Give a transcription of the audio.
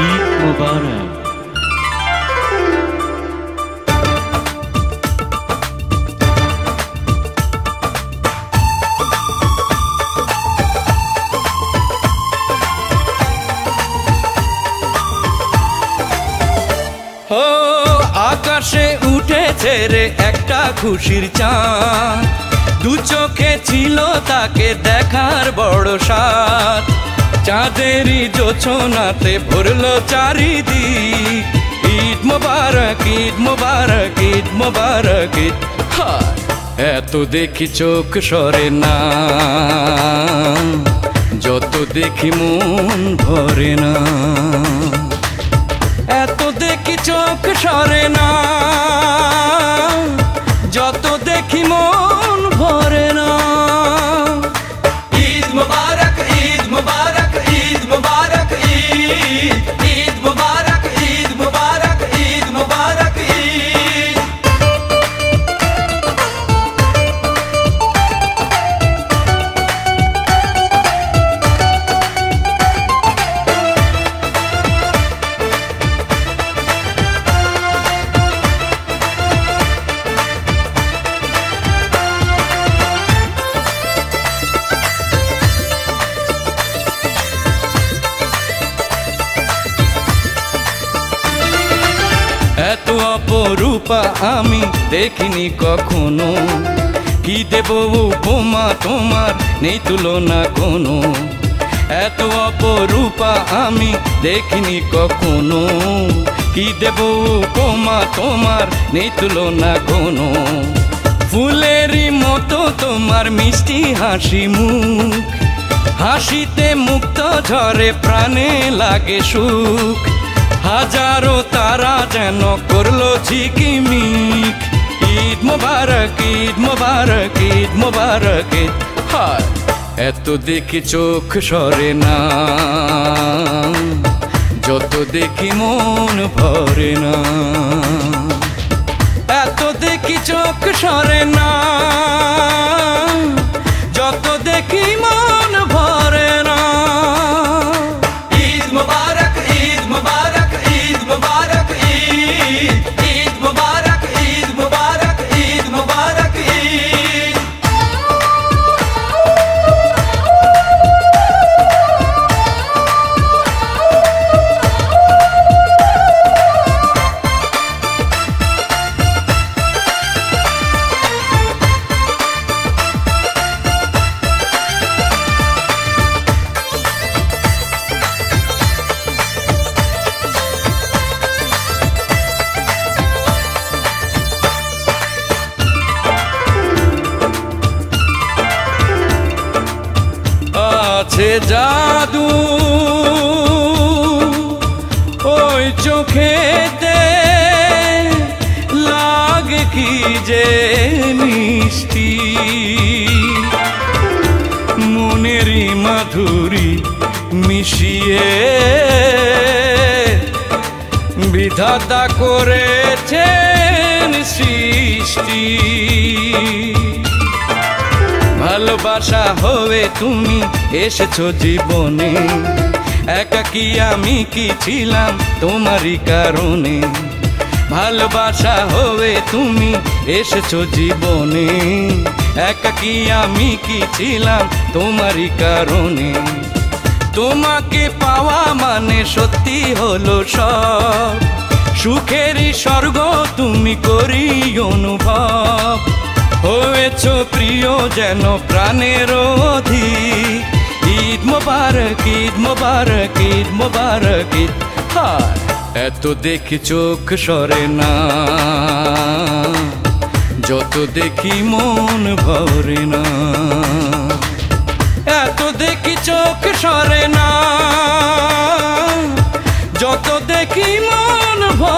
ঈদ মোবারক। ও আকাশে উঠেছে রে একটা খুশির চাঁদ, দু চোখে ছিল তাকে দেখার বড় সাথ। চাঁদেরই জোছনাতে ভরলো চারিদিক, ঈদ মোবারক ঈদ মোবারক ঈদ মোবারক ঈদ। এত দেখি চোখ সরে না, যত দেখি মন ভরে না। এত দেখি চোখ সরে না, যত দেখি মন ভরে না। ঈদ মুবারক ঈদ মুবারক ঈদ মুবারক ঈদ, ঈদ মুবারক ঈদ মুবারক ঈদ মুবারক ঈদ। এত অপরূপা আমি দেখিনি কখনো, কি দেব উপমা তোমার নেই তুলনা কোনো। এত অপরূপা আমি দেখিনি কখনো, কি দেব উপমা তোমার নেই তুলনা কোনো। ফুলেরই মতো তোমার মিষ্টি হাসি মুখ, হাসিতে মুক্ত ঝরে প্রাণে লাগে সুখ। হাজারো তারা যেন করলো ঝিকিমিক, ঈদ মোবারক ঈদ মোবারক ঈদ মোবারক ঈদ। হায় এত দেখি চোখ সরে না, যত দেখি মন ভরে না। এত দেখি চোখ সরে না, যত দেখি মন ভরে না। ঈদ মুবারক ঈদ মুবারক ঈদ মুবারক ঈদ, ঈদ মুবারক ঈদ মুবারক ঈদ মুবারক ঈদ। আছে জাদু ওই চোখেতে, লাগে কি যে মিষ্টি। মনেরই মাধুরী মিশিয়ে বিধাতা করেছেন সৃষ্টি। ভালোবাসা হয়ে তুমি এসেছো জীবনে, একাকী আমি কি ছিলাম তোমারই কারণে। ভালোবাসা হয়ে তুমি এসেছো জীবনে, একাকী আমি কি ছিলাম তোমারই কারণে। তোমাকে পাওয়া মানে সত্যি হলো সব, সুখেরই স্বর্গ তুমি করি অনুভব। হয়েছো প্রিয় যেন প্রাণের অধিক, ঈদ মোবারক ঈদ মোবারক ঈদ মোবারক ঈদ। হায় এত দেখি চোখ সরে না, যত দেখি মন ভরে না। এত দেখি চোখ সরে না, যত দেখি মন ভরে না।